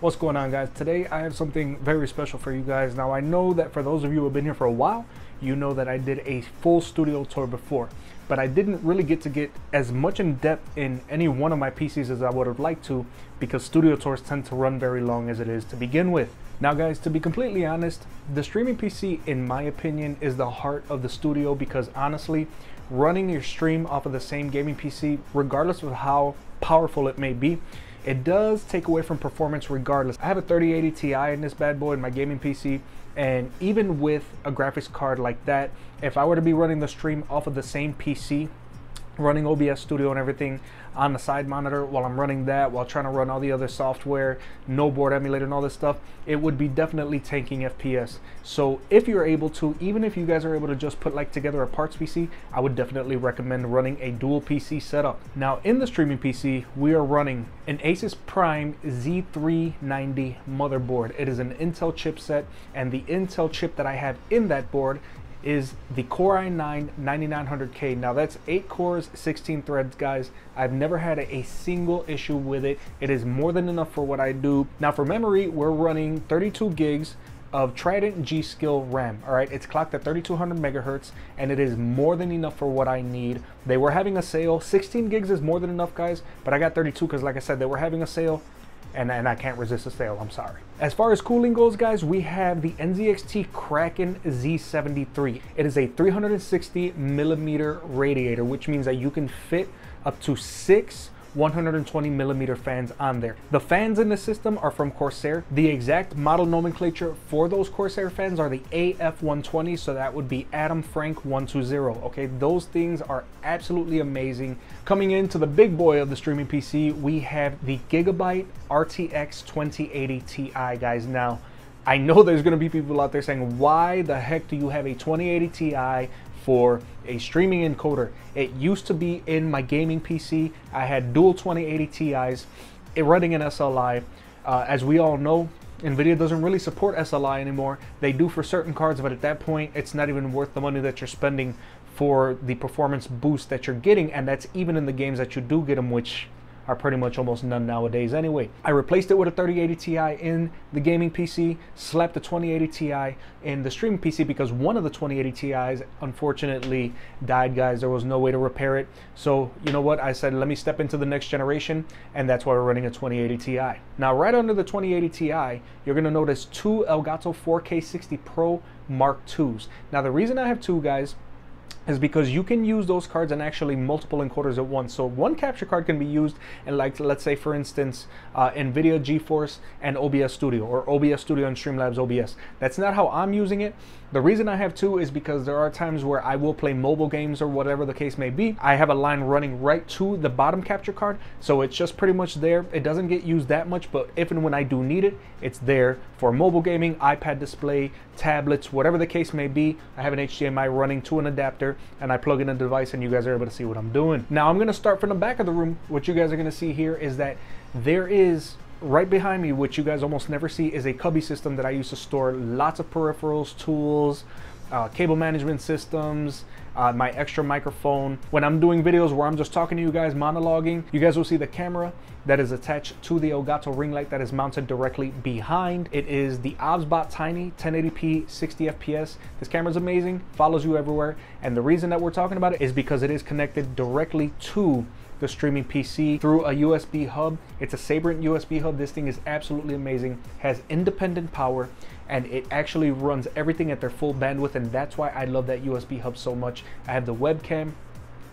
What's going on, guys? Today I have something very special for you guys. Now I know that for those of you who have been here for a while, you know that I did a full studio tour before, but I didn't really get as much in depth in any one of my PCs as I would have liked to, because studio tours tend to run very long as it is to begin with. Now guys, to be completely honest, the streaming PC in my opinion is the heart of the studio, because honestly, running your stream off of the same gaming PC, regardless of how powerful it may be, it does take away from performance regardless. I have a 3080 Ti in this bad boy in my gaming PC, and even with a graphics card like that, if I were to be running the stream off of the same PC, running OBS Studio and everything on the side monitor while I'm running that, while trying to run all the other software, no board emulator and all this stuff, it would be definitely tanking FPS. So if you're able to, even if you guys are able to just put like together a parts PC, I would definitely recommend running a dual PC setup. Now in the streaming PC, we are running an Asus Prime Z390 motherboard. It is an Intel chipset, and the Intel chip that I have in that board is the Core i9-9900K. Now that's 8 cores, 16 threads, guys. I've never had a single issue with it. It is more than enough for what I do. Now for memory, we're running 32 gigs of Trident G-Skill RAM. All right, it's clocked at 3200 megahertz, and it is more than enough for what I need. They were having a sale. 16 gigs is more than enough, guys, but I got 32 because, like I said, they were having a sale. And I can't resist a sale, I'm sorry. As far as cooling goes, guys, we have the NZXT Kraken Z73. It is a 360 millimeter radiator, which means that you can fit up to 6 120 millimeter fans on there. The fans in the system are from Corsair. The exact model nomenclature for those Corsair fans are the AF120, so that would be Adam Frank 120. Okay, those things are absolutely amazing. Coming into the big boy of the streaming PC, we have the Gigabyte RTX 2080 Ti, guys. Now, I know there's going to be people out there saying, why the heck do you have a 2080 Ti for a streaming encoder? It used to be in my gaming PC. I had dual 2080 Ti's running an SLI. As we all know, NVIDIA doesn't really support SLI anymore. They do for certain cards, but at that point, it's not even worth the money that you're spending for the performance boost that you're getting, and that's even in the games that you do get them, which are pretty much almost none nowadays anyway. I replaced it with a 3080 Ti in the gaming PC, slapped the 2080 Ti in the streaming PC because one of the 2080 Ti's unfortunately died, guys. There was no way to repair it. So you know what? I said, let me step into the next generation, and that's why we're running a 2080 Ti. Now right under the 2080 Ti, you're gonna notice two Elgato 4K60 Pro Mark IIs. Now the reason I have two, guys, is because you can use those cards in actually multiple encoders at once. So one capture card can be used in, like, let's say for instance, NVIDIA GeForce and OBS Studio, or OBS Studio and Streamlabs OBS. That's not how I'm using it. The reason I have two is because there are times where I will play mobile games or whatever the case may be. I have a line running right to the bottom capture card, so it's just pretty much there. It doesn't get used that much, but if and when I do need it, it's there for mobile gaming, iPad display, tablets, whatever the case may be. I have an HDMI running to an adapter, and I plug in a device, and you guys are able to see what I'm doing. Now I'm gonna start from the back of the room. What you guys are gonna see here is that there is, right behind me, which you guys almost never see, is a cubby system that I use to store lots of peripherals, tools, cable management systems, my extra microphone. When I'm doing videos where I'm just talking to you guys, monologuing, you guys will see the camera that is attached to the Elgato ring light that is mounted directly behind. It is the OBSBot Tiny 1080p 60 FPS. This camera is amazing, follows you everywhere, and the reason that we're talking about it is because it is connected directly to the streaming PC through a USB hub. It's a Sabrent USB hub. This thing is absolutely amazing, has independent power, and it actually runs everything at their full bandwidth, and that's why I love that USB hub so much. I have the webcam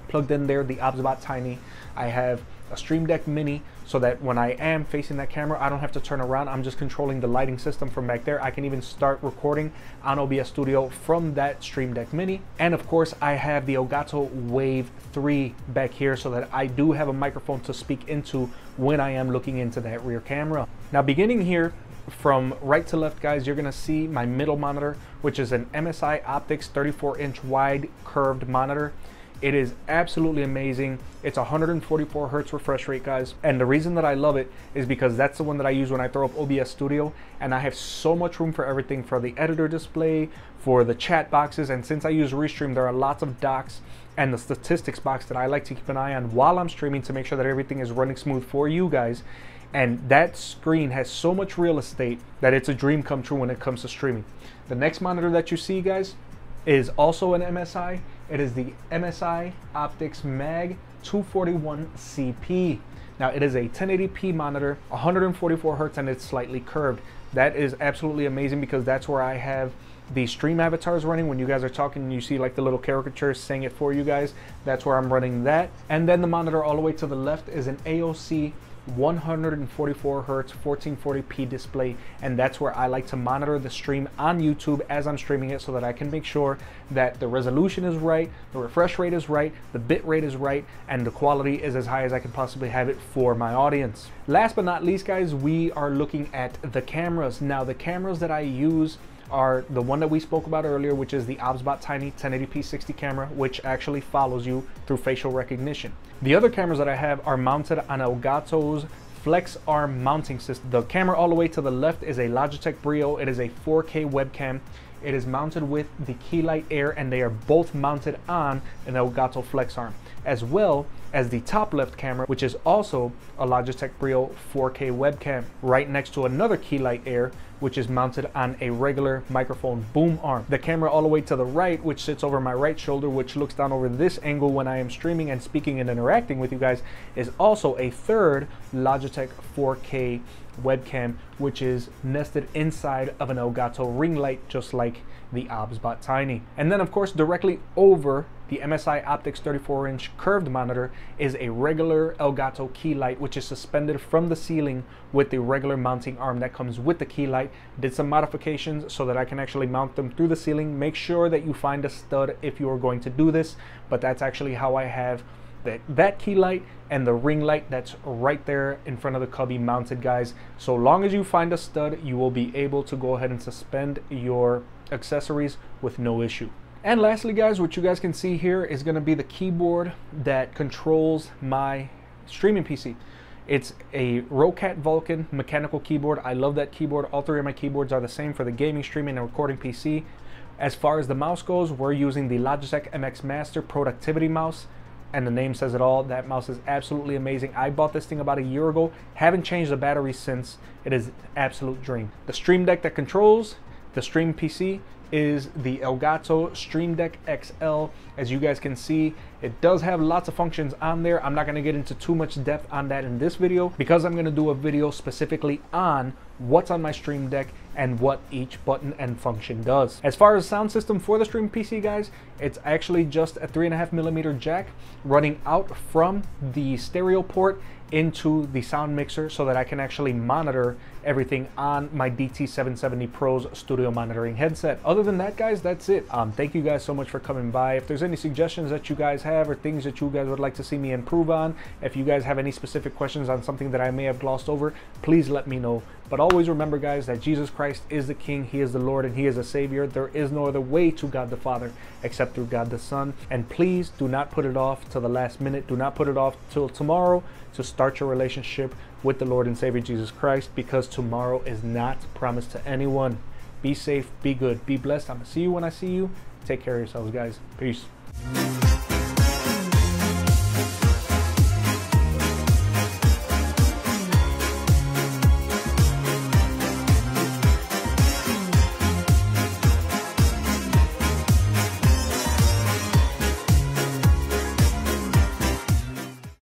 plugged in there, the OBSBot Tiny. I have a Stream Deck Mini, so that when I am facing that camera, I don't have to turn around. I'm just controlling the lighting system from back there. I can even start recording on OBS Studio from that Stream Deck Mini. And of course, I have the Elgato Wave 3 back here, so that I do have a microphone to speak into when I am looking into that rear camera. Now beginning here, from right to left, guys, you're gonna see my middle monitor, which is an MSI Optics 34-inch wide curved monitor. It is absolutely amazing. It's 144 hertz refresh rate, guys. And the reason that I love it is because that's the one that I use when I throw up OBS Studio, and I have so much room for everything, for the editor display, for the chat boxes. And since I use Restream, there are lots of docs and the statistics box that I like to keep an eye on while I'm streaming to make sure that everything is running smooth for you guys. And that screen has so much real estate that it's a dream come true when it comes to streaming. The next monitor that you see, guys, is also an MSI. It is the MSI Optics Mag 241 CP. Now, it is a 1080p monitor, 144 hertz, and it's slightly curved. That is absolutely amazing because that's where I have the stream avatars running. When you guys are talking and you see like the little caricatures saying it for you guys, that's where I'm running that. And then the monitor all the way to the left is an AOC 144 hertz 1440p display, and that's where I like to monitor the stream on YouTube as I'm streaming it, so that I can make sure that the resolution is right, the refresh rate is right, the bit rate is right, and the quality is as high as I can possibly have it for my audience. Last but not least, guys, we are looking at the cameras. Now, the cameras that I use are the one that we spoke about earlier, which is the OBSBot Tiny 1080p 60 camera, which actually follows you through facial recognition. The other cameras that I have are mounted on Elgato's Flex Arm mounting system. The camera all the way to the left is a Logitech Brio. It is a 4K webcam. It is mounted with the Keylight Air, and they are both mounted on an Elgato Flex Arm, as well as the top left camera, which is also a Logitech Brio 4K webcam, right next to another Keylight Air, which is mounted on a regular microphone boom arm. The camera all the way to the right, which sits over my right shoulder, which looks down over this angle when I am streaming and speaking and interacting with you guys, is also a third Logitech 4K webcam, which is nested inside of an Elgato ring light, just like the OBSBot Tiny. And then, of course, directly over the MSI Optics 34-inch curved monitor is a regular Elgato key light, which is suspended from the ceiling with the regular mounting arm that comes with the key light. Did some modifications so that I can actually mount them through the ceiling. Make sure that you find a stud if you are going to do this, but that's actually how I have that key light and the ring light that's right there in front of the cubby mounted, guys. So long as you find a stud, you will be able to go ahead and suspend your accessories with no issue. And lastly, guys, what you guys can see here is going to be the keyboard that controls my streaming PC. It's a Rocat Vulcan mechanical keyboard. I love that keyboard. All three of my keyboards are the same for the gaming, streaming, and recording PC. As far as the mouse goes, we're using the Logitech MX Master Productivity Mouse, and the name says it all. That mouse is absolutely amazing. I bought this thing about a year ago. Haven't changed the battery since. It is an absolute dream. The Stream Deck that controls the Stream PC is the Elgato Stream Deck XL. As you guys can see, it does have lots of functions on there. I'm not going to get into too much depth on that in this video, because I'm going to do a video specifically on what's on my Stream Deck and what each button and function does. As far as sound system for the Stream PC, guys, it's actually just a 3.5mm jack running out from the stereo port into the sound mixer, so that I can actually monitor everything on my DT770 Pro's studio monitoring headset. Other than that, guys, that's it. Thank you guys so much for coming by. If there's any suggestions that you guys have or things that you guys would like to see me improve on, if you guys have any specific questions on something that I may have glossed over, please let me know. But always remember, guys, that Jesus Christ is the King, He is the Lord, and He is a Savior. There is no other way to God the Father except through God the Son. And please do not put it off till the last minute. Do not put it off till tomorrow to start your relationship with the Lord and Savior Jesus Christ, because tomorrow is not promised to anyone. Be safe, be good, be blessed. I'm going to see you when I see you. Take care of yourselves, guys. Peace.